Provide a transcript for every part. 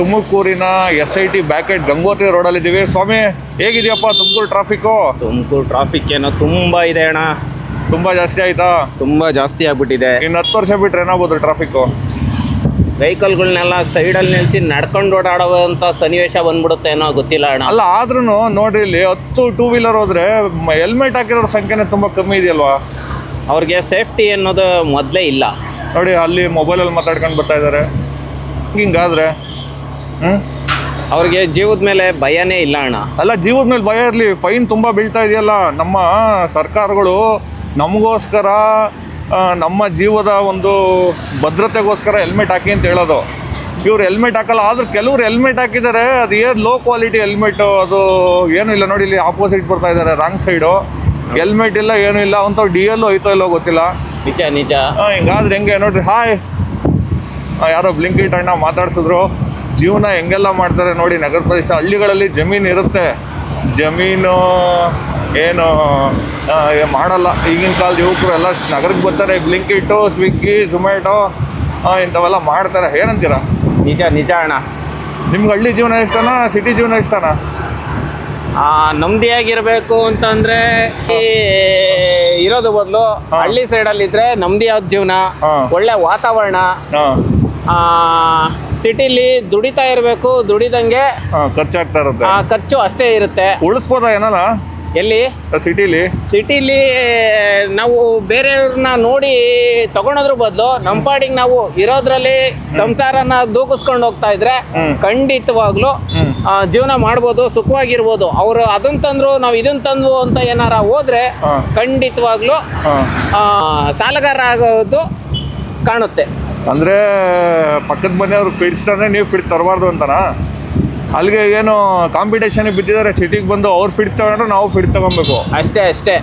ತುಮಕೂರಿನ SIT ಬ್ಯಾಕೆಟ್ ಗಂಗೋತ್ರಿ ರೋಡಲ್ಲಿ ಇದ್ದೀವಿ. ಸ್ವಾಮಿ, ಹೇಗಿದೆಯಪ್ಪ ತುಮಕೂರು ಟ್ರಾಫಿಕ್ಕು? ತುಮಕೂರು ಟ್ರಾಫಿಕ್ ಏನೋ ತುಂಬ ಇದೆ ಅಣ್ಣ, ತುಂಬ ಜಾಸ್ತಿ ಆಯ್ತಾ? ತುಂಬ ಜಾಸ್ತಿ ಆಗ್ಬಿಟ್ಟಿದೆ. ಇನ್ನು 10 ವರ್ಷ ಬಿಟ್ಟರೆ ಏನಾಗ್ಬೋದು ಟ್ರಾಫಿಕ್ಕು? ವೆಹಿಕಲ್ಗಳನ್ನೆಲ್ಲ ಸೈಡಲ್ಲಿ ನಿಲ್ಲಿಸಿ ನಡ್ಕೊಂಡು ಓಡಾಡುವಂಥ ಸನ್ನಿವೇಶ ಬಂದ್ಬಿಡುತ್ತೆ ಏನೋ ಗೊತ್ತಿಲ್ಲ ಅಣ್ಣ. ಅಲ್ಲ, ಆದ್ರೂ ನೋಡ್ರಿ, ಇಲ್ಲಿ 10 ಟೂ ವೀಲರ್ ಹೋದ್ರೆ ಹೆಲ್ಮೆಟ್ ಹಾಕಿರೋರ ಸಂಖ್ಯೆನೇ ತುಂಬ ಕಮ್ಮಿ ಇದೆಯಲ್ವಾ? ಅವ್ರಿಗೆ ಸೇಫ್ಟಿ ಅನ್ನೋದು ಮೊದಲೇ ಇಲ್ಲ ನೋಡಿ, ಅಲ್ಲಿ ಮೊಬೈಲಲ್ಲಿ ಮಾತಾಡ್ಕೊಂಡು ಬರ್ತಾ ಇದ್ದಾರೆ. ಹಿಂಗಾದ್ರೆ ಅವ್ರಿಗೆ ಜೀವದ ಮೇಲೆ ಭಯನೇ ಇಲ್ಲ ಅಣ್ಣ. ಅಲ್ಲ, ಜೀವದ ಮೇಲೆ ಭಯ ಇರಲಿ, ಫೈನ್ ತುಂಬ ಬೀಳ್ತಾ ಇದೆಯಲ್ಲ. ನಮ್ಮ ಸರ್ಕಾರಗಳು ನಮಗೋಸ್ಕರ, ನಮ್ಮ ಜೀವದ ಒಂದು ಭದ್ರತೆಗೋಸ್ಕರ ಹೆಲ್ಮೆಟ್ ಹಾಕಿ ಅಂತ ಹೇಳೋದು. ಇವ್ರು ಹೆಲ್ಮೆಟ್ ಹಾಕಲ್ಲ, ಆದ್ರೆ ಕೆಲವ್ರು ಹೆಲ್ಮೆಟ್ ಹಾಕಿದ್ದಾರೆ. ಅದು ಲೋ ಕ್ವಾಲಿಟಿ ಹೆಲ್ಮೆಟ್, ಅದು ಏನೂ ಇಲ್ಲ. ನೋಡಿ, ಇಲ್ಲಿ ಆಪೋಸಿಟ್ ಬರ್ತಾ ಇದ್ದಾರೆ ರಾಂಗ್ ಸೈಡು. ಹೆಲ್ಮೆಟ್ ಇಲ್ಲ, ಏನೂ ಇಲ್ಲ. ಅಂಥವು DL ಹೋಯ್ತೋ ಇಲ್ಲೋ ಗೊತ್ತಿಲ್ಲ. ನಿಜ ನಿಜ. ಹಿಂಗಾದ್ರೆ ಹೆಂಗೆ ನೋಡ್ರಿ. ಹಾಯ್, ಯಾರೋ ಬ್ಲಿಂಕಿಟ್ ಅಣ್ಣ ಮಾತಾಡ್ಸಿದ್ರು. ಜೀವನ ಹೆಂಗೆಲ್ಲ ಮಾಡ್ತಾರೆ ನೋಡಿ. ನಗರ ಪ್ರದೇಶ, ಹಳ್ಳಿಗಳಲ್ಲಿ ಜಮೀನು ಇರುತ್ತೆ, ಜಮೀನು ಏನು ಮಾಡಲ್ಲ. ಈಗಿನ ಕಾಲದ ಯುವಕರು ಎಲ್ಲ ನಗರಕ್ಕೆ ಬರ್ತಾರೆ, ಬ್ಲಿಂಕಿಟ್ಟು, ಸ್ವಿಗ್ಗಿ, ಝೊಮ್ಯಾಟೊ ಇಂಥವೆಲ್ಲ ಮಾಡ್ತಾರೆ. ಏನಂತೀರ? ನಿಜ ನಿಜ ಅಣ್ಣ. ನಿಮ್ಗೆ ಹಳ್ಳಿ ಜೀವನ ಇಷ್ಟನಾ, ಸಿಟಿ ಜೀವನ ಇಷ್ಟನಾ? ನೆಮ್ಮದಿಯಾಗಿರ್ಬೇಕು ಅಂತಂದ್ರೆ ಇರೋದು ಬದಲು ಹಳ್ಳಿ ಸೈಡಲ್ಲಿ ಇದ್ರೆ ನೆಮ್ಮದಿಯಾದ ಜೀವನ, ಒಳ್ಳೆ ವಾತಾವರಣ. ಸಿಟಿಲಿ ದುಡಿತಾ ಇರಬೇಕು, ದುಡಿದಂಗೆ ಖರ್ಚಾಗ್ತಾ ಇರುತ್ತೆ. ಖರ್ಚು ಅಷ್ಟೇ ಇರುತ್ತೆ. ಉಳಿಸ್ಬೋದಾ ಏನಲ್ಲ ಎಲ್ಲಿ? ಸಿಟಿಲಿ ನಾವು ಬೇರೆಯವ್ರನ್ನ ನೋಡಿ ತಗೊಳೋದ್ರ ಬದಲು ನಮ್ಮ ಪಾಡಿಗೆ ನಾವು ಇರೋದ್ರಲ್ಲಿ ಸಂಸಾರನ ದೂಕಿಸ್ಕೊಂಡು ಹೋಗ್ತಾ ಇದ್ರೆ ಖಂಡಿತವಾಗ್ಲೂ ಜೀವನ ಮಾಡ್ಬೋದು, ಸುಖವಾಗಿರ್ಬೋದು. ಅವರು ಅದನ್ನ ತಂದ್ರು, ನಾವು ಇದನ್ನ ತಂದ್ವು ಅಂತ ಏನಾರ ಹೋದ್ರೆ ಖಂಡಿತವಾಗ್ಲೂ ಸಾಲಗಾರ ಆಗೋದು ಕಾಣುತ್ತೆ. ಅಂದ್ರೆ ಪಕ್ಕದ ಮನೆಯವ್ರು ಫಿಟ್ ಅಂದ್ರೆ ನೀವು ಫಿಟ್ ತರಬಾರ್ದು ಅಂತನಾ? ಅಲ್ಲಿಗೆ ಏನು ಕಾಂಪಿಟೇಷನ್ ಬಿದ್ದಿದ್ದಾರೆ. ಸಿಟಿಗೆ ಬಂದು ಅವ್ರು ಫಿಟ್ ತಗೊಂಡ್ರೆ ನಾವು ಫಿಟ್ ತಗೊಬೇಕು ಅಷ್ಟೇ.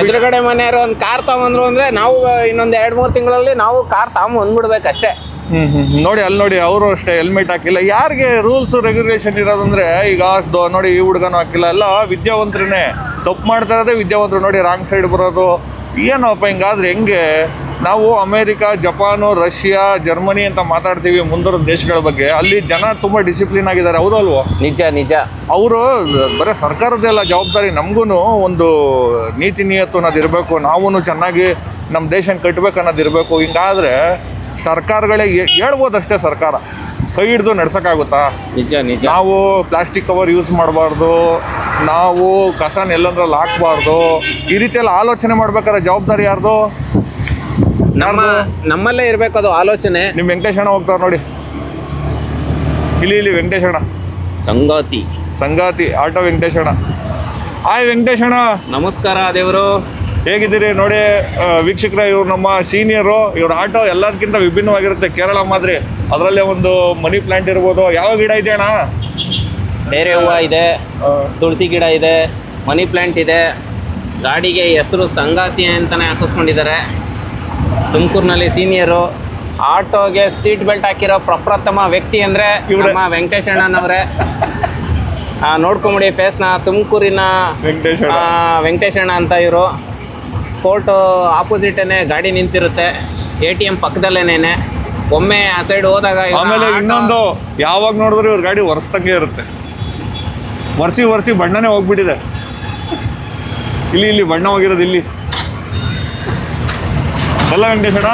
ಎದುರುಗಡೆ ಮನೆಯವರು ಒಂದು ಕಾರ್ ತಗೊಂಡ್ರು ಅಂದ್ರೆ ನಾವು ಇನ್ನೊಂದು 2-3 ತಿಂಗಳಲ್ಲಿ ನಾವು ಕಾರ್ ತಗೊಂಡ್ಬಿಡ್ಬೇಕು ಅಷ್ಟೇ. ನೋಡಿ, ಅಲ್ಲಿ ನೋಡಿ, ಅವರು ಅಷ್ಟೇ ಹೆಲ್ಮೆಟ್ ಹಾಕಿಲ್ಲ. ಯಾರಿಗೆ ರೂಲ್ಸ್ ರೆಗ್ಯುಲೇಷನ್ ಇರೋದಂದ್ರೆ, ಈಗ ನೋಡಿ, ಈ ಹುಡುಗನೂ ಹಾಕಿಲ್ಲ. ಎಲ್ಲ ವಿದ್ಯಾವಂತರೇ ತಪ್ಪು ಮಾಡ್ತಾ ಇರೋದೇ ವಿದ್ಯಾವಂತರು. ನೋಡಿ, ರಾಂಗ್ ಸೈಡ್ ಬರೋದು. ಏನಪ್ಪ ಹಿಂಗಾದ್ರೆ ಹೆಂಗೆ? ನಾವು ಅಮೇರಿಕಾ, ಜಪಾನು, ರಷ್ಯಾ, ಜರ್ಮನಿ ಅಂತ ಮಾತಾಡ್ತೀವಿ ಮುಂದೂರದ ದೇಶಗಳ ಬಗ್ಗೆ. ಅಲ್ಲಿ ಜನ ತುಂಬ ಡಿಸಿಪ್ಲಿನ್ ಆಗಿದ್ದಾರೆ, ಹೌದು ಅಲ್ವೋ? ನಿಜ ನಿಜ. ಅವರು ಬರೀ ಸರ್ಕಾರದ್ದೆಲ್ಲ ಜವಾಬ್ದಾರಿ, ನಮಗೂ ಒಂದು ನೀತಿ ನಿಯತ್ತು ಅನ್ನೋದು ಇರಬೇಕು. ನಾವೂ ಚೆನ್ನಾಗಿ ನಮ್ಮ ದೇಶನ ಕಟ್ಟಬೇಕು ಅನ್ನೋದು ಇರಬೇಕು. ಹಿಂಗಾದ್ರೆ ಸರ್ಕಾರಗಳೇ ಹೇಳ್ಬೋದಷ್ಟೇ. ಸರ್ಕಾರ ಕೈ ಹಿಡಿದು ನಡ್ಸೋಕ್ಕಾಗುತ್ತಾ? ನಿಜ ನಿಜ. ನಾವು ಪ್ಲಾಸ್ಟಿಕ್ ಕವರ್ ಯೂಸ್ ಮಾಡಬಾರ್ದು, ನಾವು ಕಸನ ಎಲ್ಲಂದ್ರಲ್ಲಿ ಹಾಕ್ಬಾರ್ದು, ಈ ರೀತಿ ಎಲ್ಲ ಆಲೋಚನೆ ಮಾಡ್ಬೇಕಾದ್ರೆ ಜವಾಬ್ದಾರಿ ಯಾರ್ದು? ನಮ್ಮಲ್ಲೇ ಇರಬೇಕು ಅದು ಆಲೋಚನೆ. ನಿಮ್ಮ ವೆಂಕಟೇಶಣ್ಣ ಹೋಗ್ತಾರೆ ನೋಡಿ, ಇಲ್ಲಿ ವೆಂಕಟೇಶಣ್ಣ ಸಂಗಾತಿ ಆಟೋ ವೆಂಕಟೇಶಣ್ಣ. ಹಾಯ್ ವೆಂಕಟೇಶಣ್ಣ. ನಮಸ್ಕಾರ ದೇವರು, ಹೇಗಿದ್ದೀರಿ? ನೋಡಿ ವೀಕ್ಷಕರ, ಇವ್ರು ನಮ್ಮ ಸೀನಿಯರು. ಇವ್ರ ಆಟೋ ಎಲ್ಲದಕ್ಕಿಂತ ವಿಭಿನ್ನವಾಗಿರುತ್ತೆ, ಕೇರಳ ಮಾದರಿ. ಅದರಲ್ಲೇ ಒಂದು ಮನಿ ಪ್ಲಾಂಟ್ ಇರ್ಬೋದು. ಯಾವ ಗಿಡ ಇದೆ ಅಣ್ಣ? ಡೇರೆ ಹೂವು ಇದೆ, ತುಳಸಿ ಗಿಡ ಇದೆ, ಮನಿ ಪ್ಲಾಂಟ್ ಇದೆ. ಗಾಡಿಗೆ ಹೆಸರು ಸಂಗಾತಿ ಅಂತಲೇ ಹಾಕಿಸ್ಕೊಂಡಿದ್ದಾರೆ. ತುಮಕೂರಿನಲ್ಲಿ ಸೀನಿಯರು. ಆಟೋಗೆ ಸೀಟ್ ಬೆಲ್ಟ್ ಹಾಕಿರೋ ಪ್ರಪ್ರಥಮ ವ್ಯಕ್ತಿ ಅಂದರೆ ನಮ್ಮ ವೆಂಕಟೇಶಣ್ಣನವರೇ. ನೋಡ್ಕೊಂಬಿಡಿ ಫೇಸ್ನ, ತುಮಕೂರಿನ ವೆಂಕಟೇಶಣ್ಣ ಅಂತ. ಇವರು ಕೋರ್ಟು ಆಪೋಸಿಟೇ ಗಾಡಿ ನಿಂತಿರುತ್ತೆ, ATM ಪಕ್ಕದಲ್ಲೇನೆ. ಒಮ್ಮೆ ಆ ಸೈಡ್ ಹೋದಾಗ ಆಮೇಲೆ ಇನ್ನೊಂದು, ಯಾವಾಗ ನೋಡಿದ್ರು ಇವ್ರ ಗಾಡಿ ಒರೆಸ್ದಂಗೆ ಇರುತ್ತೆ. ಒರೆಸಿ ಬಣ್ಣನೇ ಹೋಗ್ಬಿಟ್ಟಿದೆ. ಇಲ್ಲಿ ಬಣ್ಣ ಹೋಗಿರೋದು ಇಲ್ಲಿ ಎಲ್ಲ ವೆಂಕಟೇಶಣ್ಣ.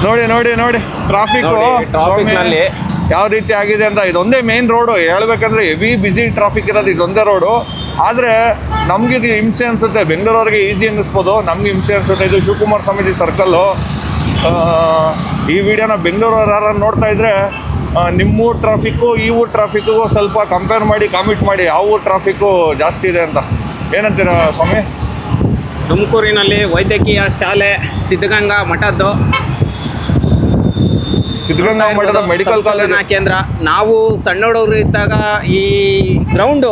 ನೋಡಿ ಟ್ರಾಫಿಕ್ನಲ್ಲಿ ಯಾವ ರೀತಿ ಆಗಿದೆ ಅಂತ. ಇದೊಂದೇ ಮೇನ್ ರೋಡು, ಹೇಳ್ಬೇಕಂದ್ರೆ ಹೆವಿ ಬಿಸಿ ಟ್ರಾಫಿಕ್ ಇರೋದು ಇದೊಂದೇ ರೋಡು. ಆದರೆ ನಮಗಿದು ಹಿಂಸೆ ಅನಿಸುತ್ತೆ. ಬೆಂಗಳೂರಿಗೆ ಈಸಿ ಅನ್ನಿಸ್ಬೋದು, ನಮ್ಗೆ ಹಿಂಸೆ ಅನಿಸುತ್ತೆ. ಇದು ಶಿವಕುಮಾರ ಸ್ವಾಮೀಜಿ ಸರ್ಕಲ್ಲು. ಈ ವಿಡಿಯೋನ ಬೆಂಗಳೂರವ್ರು ಯಾರು ನೋಡ್ತಾ ಇದ್ರೆ, ನಿಮ್ಮೂರು ಟ್ರಾಫಿಕ್ಕು ಈ ಊರು ಟ್ರಾಫಿಕ್ಕಿಗೂ ಸ್ವಲ್ಪ ಕಂಪೇರ್ ಮಾಡಿ ಕಾಮೆಂಟ್ ಮಾಡಿ, ಯಾವ ಊರು ಟ್ರಾಫಿಕ್ಕು ಜಾಸ್ತಿ ಇದೆ ಅಂತ. ಏನಂತೀರ ಸ್ವಾಮಿ? ತುಮಕೂರಿನಲ್ಲಿ ವೈದ್ಯಕೀಯ ಶಾಲೆ, ಸಿದ್ಧಗಂಗಾ ಮಠದ್ದು ಮೆಡಿಕಲ್ ಕಾಲೇಜ್ ಕೇಂದ್ರ. ನಾವು ಸಣ್ಣೋಡವರು ಇದ್ದಾಗ ಈ ಗ್ರೌಂಡು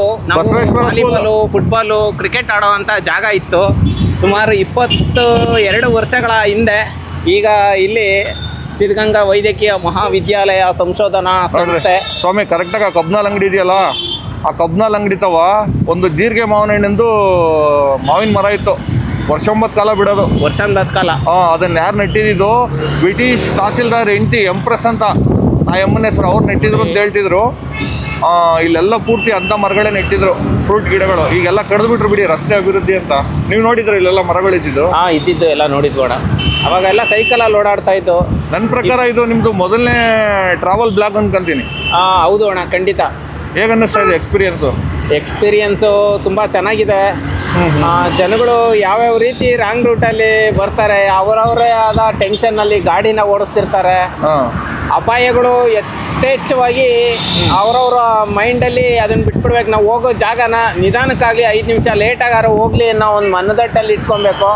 ವಾಲಿಬಾಲು, ಫುಟ್ಬಾಲು, ಕ್ರಿಕೆಟ್ ಆಡೋವಂಥ ಜಾಗ ಇತ್ತು. ಸುಮಾರು 22 ವರ್ಷಗಳ ಹಿಂದೆ. ಈಗ ಇಲ್ಲಿ ಸಿದ್ಧಗಂಗಾ ವೈದ್ಯಕೀಯ ಮಹಾವಿದ್ಯಾಲಯ ಸಂಶೋಧನಾ ಸಂಸ್ಥೆ. ಸ್ವಾಮಿ, ಕರೆಕ್ಟಾಗಿ ಆ ಕಬ್ನಾಲ್ ಅಂಗಡಿ ಇದೆಯಲ್ಲ, ಆ ಕಬ್ನಾಲ್ ಅಂಗಡಿ ತವ ಒಂದು ಜೀರಿಗೆ ಮಾವಿನ ಹಣ್ಣಿಂದು ಮಾವಿನ ಮರ ಇತ್ತು. ವರ್ಷೊಂಬತ್ತು ಕಾಲ ಬಿಡೋದು. ವರ್ಷದ ಕಾಲ. ಅದನ್ನ ಯಾರು ನೆಟ್ಟಿದ್ದು? ಬ್ರಿಟಿಷ್ ತಹಸೀಲ್ದಾರ್ ಹೆಂಡತಿ ಎಂಪ್ರೆಸ್ ಅಂತ, ಆ ಎಮ್ಮನ ಹೆಸರು, ಅವ್ರು ನೆಟ್ಟಿದ್ರು ಅಂತ ಹೇಳ್ತಿದ್ರು. ಇಲ್ಲೆಲ್ಲ ಪೂರ್ತಿ ಅಂಥ ಮರಗಳೇ ನೆಟ್ಟಿದ್ರು, ಫ್ರೂಟ್ ಗಿಡಗಳು. ಈಗೆಲ್ಲ ಕಡ್ದು ಬಿಟ್ರು ಬಿಡಿ, ರಸ್ತೆ ಅಭಿವೃದ್ಧಿ ಅಂತ. ನೀವು ನೋಡಿದ್ರೆ ಇಲ್ಲೆಲ್ಲ ಮರಗಳಿದ್ದು? ಇದ್ದಿದ್ದು ಎಲ್ಲ ನೋಡಿದ್ವಣ. ಅವಾಗೆಲ್ಲ ಸೈಕಲಲ್ಲಿ ಓಡಾಡ್ತಾ ಇದ್ದು. ನನ್ನ ಪ್ರಕಾರ ಇದು ನಿಮ್ಮದು ಮೊದಲನೇ ಟ್ರಾವೆಲ್ ಬ್ಲಾಗ್ ಅನ್ಕೊಂತೀನಿ. ಹೌದು ಅಣ್ಣ, ಖಂಡಿತ. ಹೇಗೆ ಅನ್ನಿಸ್ತಾ ಇದೆ ಎಕ್ಸ್ಪೀರಿಯನ್ಸು ತುಂಬ ಚೆನ್ನಾಗಿದೆ. ಜನಗಳು ಯಾವ್ಯಾವ ರೀತಿ ರಾಂಗ್ ರೂಟಲ್ಲಿ ಬರ್ತಾರೆ, ಅವರವರೇ ಆದ ಟೆನ್ಷನ್ನಲ್ಲಿ ಗಾಡಿನ ಓಡಿಸ್ತಿರ್ತಾರೆ. ಅಪಾಯಗಳು ಯಥೇಚ್ಛವಾಗಿ ಅವರವರ ಮೈಂಡಲ್ಲಿ ಅದನ್ನು ಬಿಟ್ಬಿಡ್ಬೇಕು. ನಾವು ಹೋಗೋ ಜಾಗನ ನಿಧಾನಕ್ಕಾಗಲಿ 5 ನಿಮಿಷ ಲೇಟಾಗಾರ ಹೋಗಲಿ ಅನ್ನೋ ಒಂದು ಮನದಟ್ಟಲ್ಲಿ ಇಟ್ಕೊಬೇಕು.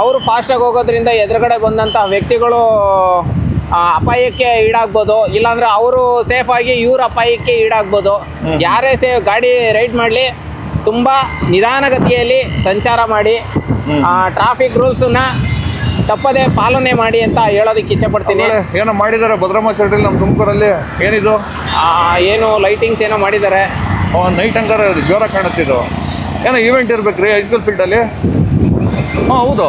ಅವರು ಫಾಸ್ಟಾಗಿ ಹೋಗೋದ್ರಿಂದ ಎದುರುಗಡೆ ಬಂದಂಥ ವ್ಯಕ್ತಿಗಳು ಅಪಾಯಕ್ಕೆ ಈಡಾಗ್ಬೋದು, ಇಲ್ಲಾಂದ್ರೆ ಅವರು ಸೇಫಾಗಿ ಇವ್ರ ಅಪಾಯಕ್ಕೆ ಈಡಾಗ್ಬೋದು. ಯಾರೇ ಗಾಡಿ ರೈಡ್ ಮಾಡಲಿ ತುಂಬ ನಿಧಾನಗತಿಯಲ್ಲಿ ಸಂಚಾರ ಮಾಡಿ ಟ್ರಾಫಿಕ್ ರೂಲ್ಸನ್ನ ತಪ್ಪದೇ ಪಾಲನೆ ಮಾಡಿ ಅಂತ ಹೇಳೋದಕ್ಕೆ ಇಚ್ಛೆಪಡ್ತೀನಿ. ಏನೋ ಮಾಡಿದ್ದಾರೆ ಭದ್ರಾಮಾಚರಣೆಯಲ್ಲಿ ನಮ್ಮ ತುಮಕೂರಲ್ಲಿ. ಏನಿದು? ಏನು ಲೈಟಿಂಗ್ಸ್ ಏನೋ ಮಾಡಿದ್ದಾರೆ. ನೈಟ್ ಹಂಗಾರೆ ಜೋರಾಗಿ ಕಾಣುತ್ತಿದ್ದು. ಏನೋ ಈವೆಂಟ್ ಇರ್ಬೇಕು ರೀ ಹೈಸ್ಕೂಲ್ ಫೀಲ್ಡಲ್ಲಿ. ಹೌದು,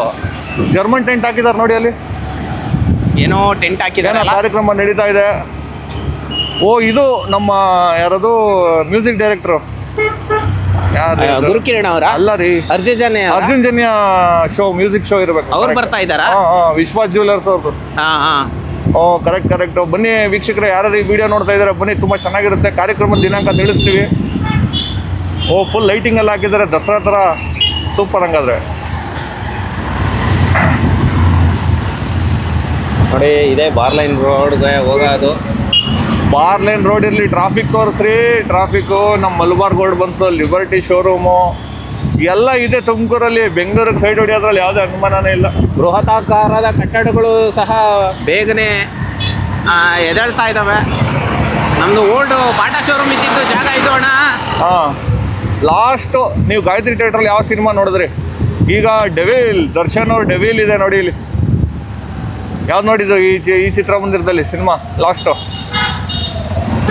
ಜರ್ಮನ್ ಟೆಂಟ್ ಹಾಕಿದ್ದಾರೆ ನೋಡಿ ಅಲ್ಲಿ. ಏನೋ ಟೆಂಟ್ ಹಾಕಿದ್ದಾರೆ, ಕಾರ್ಯಕ್ರಮ ನಡೀತಾ ಇದೆ. ಇದು ನಮ್ಮ ಯಾರದು ಮ್ಯೂಸಿಕ್ ಡೈರೆಕ್ಟ್ರು, ಗುರುಕಿರಣ್ ಅವರ? ಅಲ್ಲ ರೀ, Arjun Janya show, music show ಇರಬೇಕು. ಅವ್ರು ಬರ್ತಾ ಇದ್ದಾರಾ? ವಿಶ್ವಾಸ್ ಜ್ಯುವೆಲರ್ಸ್ ಅವ್ರದ್ದು. ಕರೆಕ್ಟ್. ಬನ್ನಿ ವೀಕ್ಷಕರೇ, ಯಾರು ಈ ವಿಡಿಯೋ ನೋಡ್ತಾ ಇದ್ದಾರೆ ಬನ್ನಿ, ತುಂಬ ಚೆನ್ನಾಗಿರುತ್ತೆ. ಕಾರ್ಯಕ್ರಮದ ದಿನಾಂಕ ತಿಳಿಸ್ತೀವಿ. ಫುಲ್ ಲೈಟಿಂಗ್ ಎಲ್ಲ ಹಾಕಿದ್ದಾರೆ, ದಸರಾ ಥರ ಸೂಪರ್. ಹಂಗಾದ್ರೆ ನೋಡಿ, ಇದೇ ಬಾರ್ಲೈನ್ ರೋಡ್ಗೆ ಹೋಗೋದು. ಬಾರ್ಲೈನ್ ರೋಡ್ ಇರಲಿ, ಟ್ರಾಫಿಕ್ ತೋರಿಸ್ರಿ. ಟ್ರಾಫಿಕ್ಕು ನಮ್ಮ ಮಲಬಾರ್ ಗೋಲ್ಡ್ ಬಂತು, ಲಿಬರ್ಟಿ ಶೋರೂಮು ಎಲ್ಲ ಇದೆ ತುಮಕೂರಲ್ಲಿ. ಬೆಂಗಳೂರಿಗೆ ಸೈಡ್ ಹೊಡಿಯೋದ್ರಲ್ಲಿ ಯಾವುದೇ ಅನುಮಾನನೇ ಇಲ್ಲ. ಬೃಹತಾಕಾರದ ಕಟ್ಟಡಗಳು ಸಹ ಬೇಗನೆ ಎದ್ದೇಳ್ತಾ ಇದ್ದಾವೆ. ನಮ್ಮದು ಓಲ್ಡ್ ಬಾಟಾ ಶೋರೂಮ್ ಇದ್ದಿದ್ದು ಜಾಗ ಇದು ಅಣ್ಣ. ಲಾಸ್ಟು ನೀವು ಗಾಯತ್ರಿ ಥಿಯೇಟ್ರಲ್ಲಿ ಯಾವ ಸಿನಿಮಾ ನೋಡಿದ್ರಿ? ಈಗ ಡೆವಿಲ್, ದರ್ಶನ್ ಅವ್ರ ಡೆವಿಲ್ ಇದೆ ನೋಡಿ ಇಲ್ಲಿ. ಯಾವ್ದು ನೋಡಿದ್ದು ಈ ಚಿತ್ರಮಂದಿರದಲ್ಲಿ ಸಿನಿಮಾ ಲಾಸ್ಟು?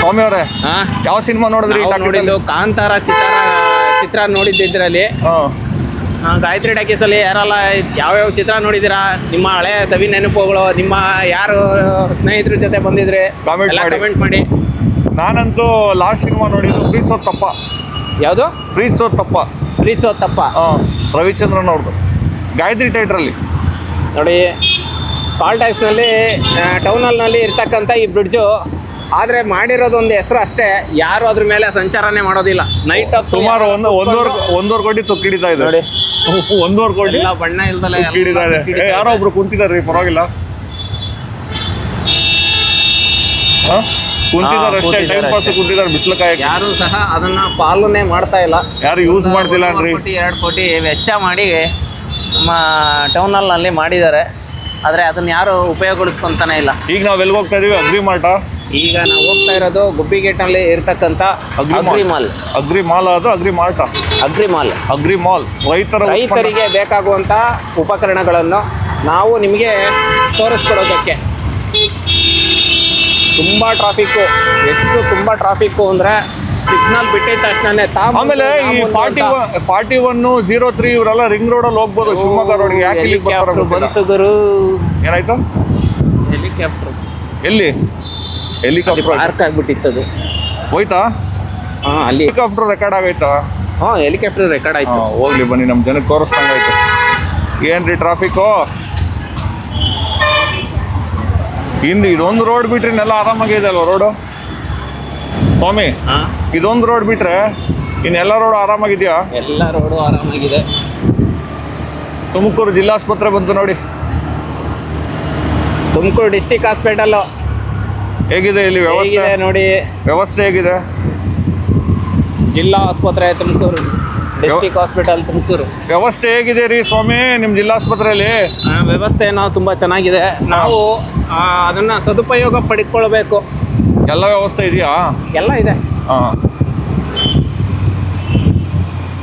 ಸ್ವಾಮಿ ಅವರೇ, ಯಾವ ಸಿನಿಮಾ ನೋಡಿದ್ರಿ? ನೋಡಿದ್ದು ಕಾಂತಾರ ಚಿತ್ರ ನೋಡಿದ್ದು ಇದರಲ್ಲಿ. ಗಾಯತ್ರಿ ಟಾಕೀಸಲ್ಲಿ ಯಾರೆಲ್ಲ ಯಾವ್ಯಾವ ಚಿತ್ರ ನೋಡಿದ್ದೀರಾ, ನಿಮ್ಮ ಹಳೆ ಸವಿ ನೆನಪುಗಳು, ನಿಮ್ಮ ಯಾರು ಸ್ನೇಹಿತರ ಜೊತೆ ಬಂದಿದ್ರೆ ಕಮೆಂಟ್ ಮಾಡಿ. ನಾನಂತೂ ಲಾಸ್ಟ್ ಸಿನಿಮಾ ನೋಡಿದ್ದು ಪ್ರೀತಿಸೋದು ತಪ್ಪ. ಯಾವುದು? ಪ್ರೀತಿಸೋದು ತಪ್ಪ. ರವಿಚಂದ್ರನ್ ಅವ್ರದ್ದು ಗಾಯತ್ರಿ ಥಿಯೇಟ್ರಲ್ಲಿ ನೋಡಿ. ಕಾಲ್ ಟ್ಯಾಕ್ಸ್ನಲ್ಲಿ ಟೌನಲ್ಲಿ ಇರ್ತಕ್ಕಂಥ ಈ ಬ್ರಿಡ್ಜು, ಆದರೆ ಮಾಡಿರೋದು ಒಂದು ಹೆಸರು ಅಷ್ಟೇ. ಯಾರು ಅದ್ರ ಮೇಲೆ ಸಂಚಾರನೇ ಮಾಡೋದಿಲ್ಲ. ನೈಟ್ ಸುಮಾರು ಒಂದೂವರೆ ಕೋಟಿ ತುಕ್ಕಿಡಿತಾ ಇದೆ ನೋಡಿ. 1.5 ಕೋಟಿ ಬಣ್ಣ ಇಲ್ದಲೆ ಯಾರೋ ಒಬ್ರು ಕುಂತಿದಾರ್ರಿ, ಪರವಾಗಿಲ್ಲ ಕುಂತಿದ್ದಾರೆ ಅಷ್ಟೇ, ಟೈಮ್ ಪಾಸ್ ಕುಂತಿದ್ದಾರೆ ಬಿಸಿಲು ಕಾಯಕ್ಕೆ. ಯಾರು ಸಹ ಅದನ್ನ ಪಾಲನೆ ಮಾಡ್ತಾ ಇಲ್ಲ, ಯಾರು ಯೂಸ್ ಮಾಡ್ತಿಲ್ಲ ಅನ್ರಿ. 2 ಕೋಟಿ ವೆಚ್ಚ ಮಾಡಿ ನಮ್ಮ ಟೌನಲ್ಲಿ ಮಾಡಿದ್ದಾರೆ, ಆದರೆ ಅದನ್ನ ಯಾರು ಉಪಯೋಗಿಸ್ಕೊಂತಾನೆ ಇಲ್ಲ. ಈಗ ನಾವು ಎಲ್ಲಿ ಹೋಗ್ತಾ ಇದೀವಿ? Agri mart. ಈಗ ನಾವು ಹೋಗ್ತಾ ಇರೋದು ಗುಬ್ಬಿಗೇಟ್ನಲ್ಲಿ ಇರ್ತಕ್ಕಂಥ ಅಗ್ರಿ ಮಾಲ್. ಅದು ಅಗ್ರಿ ಮಾಲ್ ರೈತರಿಗೆ ಬೇಕಾಗುವಂಥ ಉಪಕರಣಗಳನ್ನು ನಾವು ನಿಮಗೆ ತೋರಿಸ್ಕೊಡೋದಕ್ಕೆ. ತುಂಬ ಟ್ರಾಫಿಕ್ಕು ಅಂದರೆ ಸಿಗ್ನಲ್ ಬಿಟ್ಟಿದ ತಕ್ಷಣ ಆಮೇಲೆ ಈ 41, 03 ಇವರೆಲ್ಲ ರಿಂಗ್ ರೋಡಲ್ಲಿ ಹೋಗ್ಬೋದು ಶಿವಮೊಗ್ಗ ರೋಡ್ಗೆ. ಯಾಕೆ ಹೆಲಿಕಾಪ್ಟರ್ ಬಂತು ಗುರು? ಏನಾಯ್ತು? ಹೆಲಿಕಾಪ್ಟರ್ ಎಲ್ಲಿ? ಹೆಲಿಕಾಪ್ಟರ್ ಪಾರ್ಕ್ ಆಗ್ಬಿಟ್ಟಿತ್ತದು. ಹೋಯ್ತಾ? ಅಲ್ಲಿ ಹೆಲಿಕಾಪ್ಟರ್ ರೆಕಾರ್ಡ್ ಆಗೈತಾ? ಹೆಲಿಕಾಪ್ಟರ್ ರೆಕಾರ್ಡ್ ಆಯ್ತು. ಹೋಗ್ಲಿ ಬನ್ನಿ, ನಮ್ಮ ಜನಕ್ಕೆ ತೋರಿಸ್ದಂಗಾಯ್ತು. ಏನ್ರಿ ಟ್ರಾಫಿಕ್ಕು? ಇದೊಂದು ರೋಡ್ ಬಿಟ್ರೆ ಇನ್ನೆಲ್ಲ ಆರಾಮಾಗಿದೆ ಅಲ್ವ ರೋಡು? ಸ್ವಾಮಿ, ಇದೊಂದು ರೋಡ್ ಬಿಟ್ರೆ ಇನ್ನೆಲ್ಲ ರೋಡ್ ಆರಾಮಾಗಿದೆಯಾ? ಎಲ್ಲ ರೋಡು ಆರಾಮಾಗಿದೆ. ತುಮಕೂರು ಜಿಲ್ಲಾಸ್ಪತ್ರೆ ಬಂತು ನೋಡಿ. ತುಮಕೂರು ಡಿಸ್ಟಿಕ್ ಹಾಸ್ಪಿಟಲ್ಲು ಹೇಗಿದೆ ಇಲ್ಲಿ ವ್ಯವಸ್ಥೆ? ನೋಡಿ ವ್ಯವಸ್ಥೆ ಹೇಗಿದೆ? ಜಿಲ್ಲಾ ಆಸ್ಪತ್ರೆ ತುಮಕೂರು, ಡಿಸ್ಟಿಕ್ ಹಾಸ್ಪಿಟಲ್ ತುಮಕೂರು. ವ್ಯವಸ್ಥೆ ಹೇಗಿದೆ ರೀ ಸ್ವಾಮಿ ನಿಮ್ಮ ಜಿಲ್ಲಾಸ್ಪತ್ರೆಯಲ್ಲಿ? ವ್ಯವಸ್ಥೆ ತುಂಬ ಚೆನ್ನಾಗಿದೆ. ನಾವು ಅದನ್ನು ಸದುಪಯೋಗ ಪಡ್ಕೊಳ್ಬೇಕು. ಎಲ್ಲ ವ್ಯವಸ್ಥೆ ಇದೆಯಾ? ಎಲ್ಲ ಇದೆ.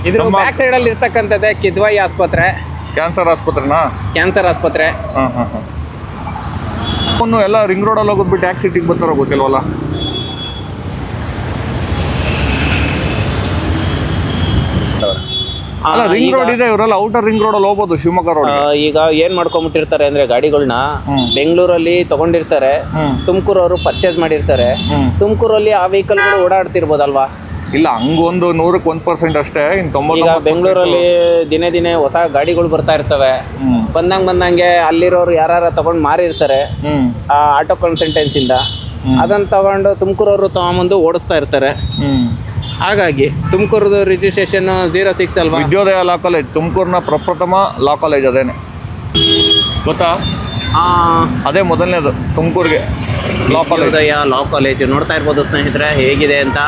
ಇದ್ರ ಬ್ಯಾಕ್ ಸೈಡಲ್ಲಿ ಇರ್ತಕ್ಕಂಥದ್ದೇ ಕಿದ್ವಾಯಿ ಆಸ್ಪತ್ರೆ. ಕ್ಯಾನ್ಸರ್ ಆಸ್ಪತ್ರೆನಾ? ಕ್ಯಾನ್ಸರ್ ಆಸ್ಪತ್ರೆ. ಎಲ್ಲ ರಿಂಗ್ ರೋಡಲ್ಲಿ ಹೋಗೋದ್ಬಿಟ್ಟು ಟ್ಯಾಕ್ಸ್ ಸಿಟಿಗೆ ಬರ್ತಾರೋ ಗೊತ್ತಿಲ್ವಲ್ಲ. ಅಲ್ಲ ರಿಂಗ್ ರೋಡ್ ಇದೆ, ಇವರೆಲ್ಲ ಔಟರ್ ರಿಂಗ್ ರೋಡಲ್ಲಿ ಹೋಗ್ಬೋದು ಶಿವಮೊಗ್ಗ ರೋಡ್. ಈಗ ಏನ್ ಮಾಡ್ಕೊಂಡ್ಬಿಟ್ಟಿರ್ತಾರೆ ಅಂದ್ರೆ ಗಾಡಿಗಳನ್ನ ಬೆಂಗಳೂರಲ್ಲಿ ತಗೊಂಡಿರ್ತಾರೆ, ತುಮಕೂರವರು ಪರ್ಚೇಸ್ ಮಾಡಿರ್ತಾರೆ, ತುಮಕೂರಲ್ಲಿ ಆ ವೆಹಿಕಲ್ಗಳು ಓಡಾಡ್ತಿರ್ಬೋದಲ್ವಾ? ಇಲ್ಲ, ಹಂಗೊಂದು 100ಕ್ಕೆ 1% ಅಷ್ಟೇ. ಇನ್ನು ಈಗ 99% ಬೆಂಗಳೂರಲ್ಲಿ ದಿನೇ ದಿನೇ ಹೊಸ ಗಾಡಿಗಳು ಬರ್ತಾ ಇರ್ತವೆ. ಬಂದಂಗೆ ಅಲ್ಲಿರೋರು ಯಾರು ತಗೊಂಡ್ ಮಾರಿರ್ತಾರೆ ಆಟೋ ಕನ್ಸಲ್ಟೆನ್ಸಿಂದ, ಅದನ್ನ ತಗೊಂಡು ತುಮಕೂರವರು ತಗೊಂಬಂದು ಓಡಿಸ್ತಾ ಇರ್ತಾರೆ. ಹಾಗಾಗಿ ತುಮಕೂರದು ರಿಜಿಸ್ಟ್ರೇಷನ್ 06 ಅಲ್ವಾ? ವಿದ್ಯೋದಯ ಲಾ ಕಾಲೇಜ್ ತುಮಕೂರಿನ ಪ್ರಪ್ರಥಮ ಲಾ ಕಾಲೇಜ್ ಅದೇನೆ, ಗೊತ್ತಾ? ಅದೇ ಮೊದಲನೇದು ತುಮಕೂರಿಗೆ law college. Vidyodaya law college ನೋಡ್ತಾ ಇರ್ಬೋದು ಸ್ನೇಹಿತರೆ ಹೇಗಿದೆ ಅಂತ.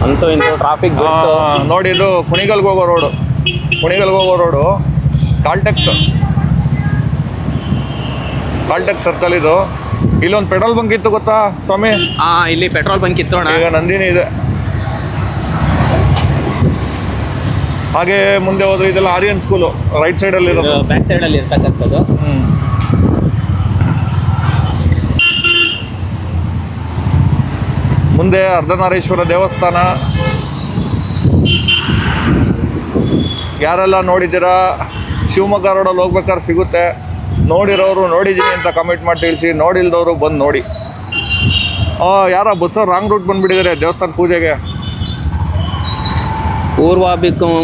ಅಂತೂ ಇಂತೂ ಟ್ರಾಫಿಕ್ ನೋಡಿ, ಇದು ಕುಣಿಗಲ್ಗೆ ಹೋಗೋ ರೋಡು, ಕಾಲ್ಟೆಕ್ಸ್ ಸರ್ಕಲ್ ಇದು. ಇಲ್ಲೊಂದು ಪೆಟ್ರೋಲ್ ಬಂಕ್ ಇತ್ತು, ಗೊತ್ತಾ ಸ್ವಾಮಿ? ಇಲ್ಲಿ ಪೆಟ್ರೋಲ್ ಬಂಕ್ ಇತ್ತೋಣ. ಈಗ ನಂದಿನಿ ಇದೆ. ಹಾಗೆ ಮುಂದೆ ಹೋದ್ರೆ ಇದೆಲ್ಲ ಆರ್ಯನ್ ಸ್ಕೂಲು ರೈಟ್ ಸೈಡಲ್ಲಿ ಇರೋದು, ಬ್ಯಾಕ್ ಸೈಡಲ್ಲಿ ಇರ್ತಕ್ಕಂಥದ್ದು. ಮುಂದೆ ಅರ್ಧನಾರೀಶ್ವರ ದೇವಸ್ಥಾನ. ಯಾರೆಲ್ಲ ನೋಡಿದ್ದೀರಾ ಶಿವಮೊಗ್ಗ ರೋಡಲ್ಲಿ ಹೋಗ್ಬೇಕಾದ್ರೆ ಸಿಗುತ್ತೆ. ನೋಡಿರೋರು ನೋಡಿದ್ದೀನಿ ಅಂತ ಕಮೆಂಟ್ ಮಾಡಿ ತಿಳಿಸಿ, ನೋಡಿಲ್ದವರು ಬಂದು ನೋಡಿ. ಯಾರ ಬಸ್ಸವ್ರು ರಾಂಗ್ ರೂಟ್ ಬಂದುಬಿಟ್ಟಿದ್ದಾರೆ ದೇವಸ್ಥಾನ ಪೂಜೆಗೆ.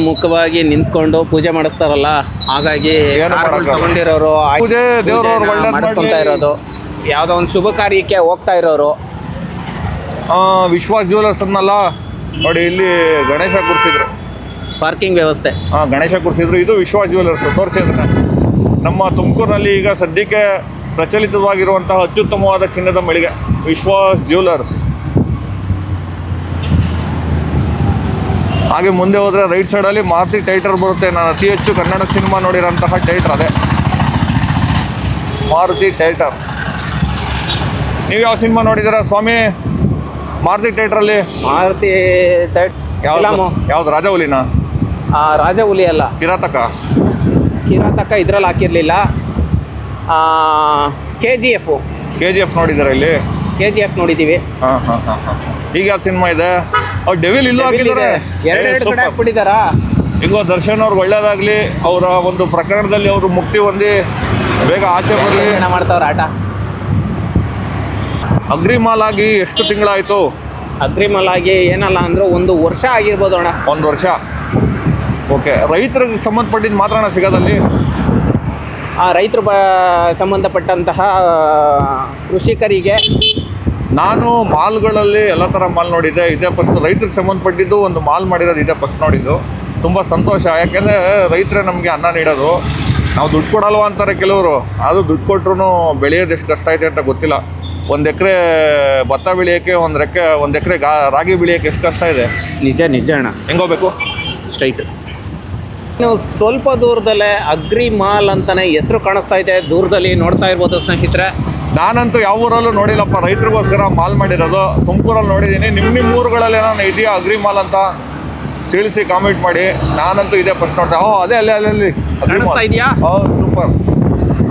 ಮುಖವಾಗಿ ನಿಂತ್ಕೊಂಡು ಪೂಜೆ ಮಾಡಿಸ್ತಾರಲ್ಲ, ಹಾಗಾಗಿ ತಗೊಂಡಿರೋರು ಪೂಜೆ ದೇವ್ರವ್ರು ಮಾಡಿಸ್ಕೊಂತ ಇರೋದು, ಯಾವುದೋ ಒಂದು ಶುಭ ಕಾರ್ಯಕ್ಕೆ ಹೋಗ್ತಾ ಇರೋರು. ವಿಶ್ವಾಸ್ ಜ್ಯುವೆಲರ್ಸ್ ಅನ್ನಲ್ಲ ನೋಡಿ, ಇಲ್ಲಿ ಗಣೇಶ ಕೂರಿಸಿದ್ರು, ಪಾರ್ಕಿಂಗ್ ವ್ಯವಸ್ಥೆ. ಗಣೇಶ ಕೂರಿಸಿದ್ರು. ಇದು ವಿಶ್ವಾಸ್ ಜ್ಯುವೆಲರ್ಸ್ ತೋರಿಸಿದ್ರೆ ನಮ್ಮ ತುಮಕೂರಿನಲ್ಲಿ ಈಗ ಸದ್ಯಕ್ಕೆ ಪ್ರಚಲಿತವಾಗಿರುವಂತಹ ಅತ್ಯುತ್ತಮವಾದ ಚಿನ್ನದ ಮಳಿಗೆ ವಿಶ್ವಾಸ್ ಜ್ಯುವೆಲರ್ಸ್. ಹಾಗೆ ಮುಂದೆ ಹೋದರೆ ರೈಟ್ ಸೈಡಲ್ಲಿ ಮಾರುತಿ ಥಿಯೇಟರ್ ಬರುತ್ತೆ. ನಾನು ಅತಿ ಹೆಚ್ಚು ಕನ್ನಡ ಸಿನಿಮಾ ನೋಡಿರೋಂತಹ ಥಿಯೇಟರ್ ಅದೇ ಮಾರುತಿ ಥಿಯೇಟರ್. ನೀವು ಯಾವ ಸಿನಿಮಾ ನೋಡಿದ್ದೀರಾ ಸ್ವಾಮಿ ಮಾರುತಿ ಥಿಯೇಟ್ರಲ್ಲಿ? ಮಾರುತಿ ಯಾವ್ದು ರಾಜಹುಲಿನ? ರಾಜಹುಲಿ ಅಲ್ಲ, ಕಿರಾತಕ ಇದ್ರಲ್ಲಿ ಹಾಕಿರ್ಲಿಲ್ಲ. KGF ನೋಡಿದ್ದೀರಾ ಇಲ್ಲಿ? KGF ನೋಡಿದ್ದೀವಿ. ಈಗ ಯಾವ ಸಿನಿಮಾ ಇದೆ? ಡೆವಿಲ್ ಇಲ್ಲೂ ಹಾಕಿದ್ದಾರೆ, ಎರಡು ಕಡೆ ಹಾಕ್ಬಿಟ್ಟಿದ್ದಾರಾ? ಈಗ ದರ್ಶನ್ ಅವ್ರಿಗೆ ಒಳ್ಳೇದಾಗಲಿ, ಅವರ ಒಂದು ಪ್ರಕರಣದಲ್ಲಿ ಅವರು ಮುಕ್ತಿ ಹೊಂದಿ ಬೇಗ ಆಚೆ ಬರಲಿ. ಮಾಡ್ತಾವ್ರ ಆಟ. ಅಗ್ರಿಮಾಲ್ ಆಗಿ ಎಷ್ಟು ತಿಂಗಳಾಯಿತು? ಅಗ್ರಿಮಾಲ್ ಆಗಿ ಏನಲ್ಲ ಅಂದ್ರೆ 1 ವರ್ಷ ಆಗಿರ್ಬೋದು ಅಣ್ಣ. 1 ವರ್ಷ. ಓಕೆ, ರೈತರಿಗೆ ಸಂಬಂಧಪಟ್ಟಿದ್ದು ಮಾತ್ರನ ಸಿಗೋದಲ್ಲಿ? ರೈತರು ಸಂಬಂಧಪಟ್ಟಂತಹ ಕೃಷಿಕರಿಗೆ. ನಾನು ಮಾಲ್ಗಳಲ್ಲಿ ಎಲ್ಲ ಥರ ಮಾಲ್ ನೋಡಿದ್ದೆ, ಇದೇ ಫಸ್ಟ್ ರೈತರಿಗೆ ಸಂಬಂಧಪಟ್ಟಿದ್ದು ಒಂದು ಮಾಲ್ ಮಾಡಿರೋದು ಇದೇ ಫಸ್ಟ್ ನೋಡಿದ್ದು. ತುಂಬ ಸಂತೋಷ, ಯಾಕೆಂದರೆ ರೈತರೇ ನಮಗೆ ಅನ್ನ ನೀಡೋದು. ನಾವು ದುಡ್ಡು ಕೊಡಲ್ವ ಅಂತಾರೆ ಕೆಲವರು, ಅದು ದುಡ್ಡು ಕೊಟ್ಟರು ಬೆಳೆಯೋದು ಎಷ್ಟು ಕಷ್ಟ ಐತೆ ಅಂತ ಗೊತ್ತಿಲ್ಲ. 1 ಎಕರೆ ಭತ್ತ ಬೆಳೆಯೋಕ್ಕೆ, 1 ಎಕರೆ ರಾಗಿ ಬೆಳೆಯೋಕ್ಕೆ ಎಷ್ಟು ಕಷ್ಟ ಇದೆ. ನಿಜ ಅಣ್ಣ. ಹೆಂಗೋಗ್ಬೇಕು? ಸ್ಟ್ರೈಟ್. ನೀವು ಸ್ವಲ್ಪ ದೂರದಲ್ಲೇ ಅಗ್ರಿ ಮಾಲ್ ಅಂತಾನೆ ಹೆಸರು ಕಾಣಿಸ್ತಾ ಇದೆ, ದೂರದಲ್ಲಿ ನೋಡ್ತಾ ಇರ್ಬೋದು ಸ್ನೇಹಿತರೆ. ನಾನಂತೂ ಯಾವ ಊರಲ್ಲೂ ನೋಡಿಲ್ಲಪ್ಪ ರೈತರಿಗೋಸ್ಕರ ಮಾಲ್ ಮಾಡಿರೋದು. ತುಮಕೂರಲ್ಲಿ ನೋಡಿದ್ದೀನಿ. ನಿಮ್ಮ ಊರುಗಳಲ್ಲಿ ಏನಾದ್ರು ಇದೆಯಾ ಅಗ್ರಿ ಮಾಲ್ ಅಂತ ತಿಳಿಸಿ ಕಾಮೆಂಟ್ ಮಾಡಿ. ನಾನಂತೂ ಇದೇ ಫಸ್ಟ್ ನೋಡ್ತಾ. ಅದೇ ಅಲ್ಲಿ ಕಾಣಿಸ್ತಾ ಇದೆಯಾ? ಸೂಪರ್.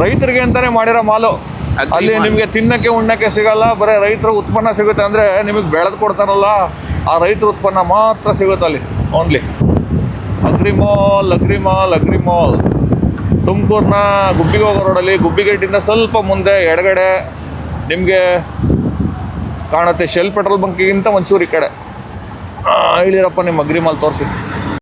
ರೈತರಿಗೆ ಅಂತಾನೆ ಮಾಡಿರೋ ಮಾಲು. ಅಲ್ಲಿ ನಿಮಗೆ ತಿನ್ನಕ್ಕೆ ಉಣ್ಣಕ್ಕೆ ಸಿಗಲ್ಲ, ಬರೀ ರೈತರ ಉತ್ಪನ್ನ ಸಿಗುತ್ತೆ. ಅಂದರೆ ನಿಮಗೆ ಬೆಳೆದು ಕೊಡ್ತಾರಲ್ಲ, ಆ ರೈತರ ಉತ್ಪನ್ನ ಮಾತ್ರ ಸಿಗುತ್ತೆ ಅಲ್ಲಿ ಓನ್ಲಿ. ಅಗ್ರಿಮಾಲ್ ತುಮಕೂರಿನ ಗುಬ್ಬಿಗೆ ಹೋಗೋ ರೋಡಲ್ಲಿ, ಗುಬ್ಬಿಗೇಟಿಂದ ಸ್ವಲ್ಪ ಮುಂದೆ ಎಡಗಡೆ ನಿಮಗೆ ಕಾಣುತ್ತೆ. ಶೆಲ್ ಪೆಟ್ರೋಲ್ ಬಂಕಿಗಿಂತ ಒಂಚೂರು ಈ ಕಡೆ ಇಳಿರಪ್ಪ, ನಿಮ್ಮ ಅಗ್ರಿಮಾಲ್ ತೋರಿಸಿ.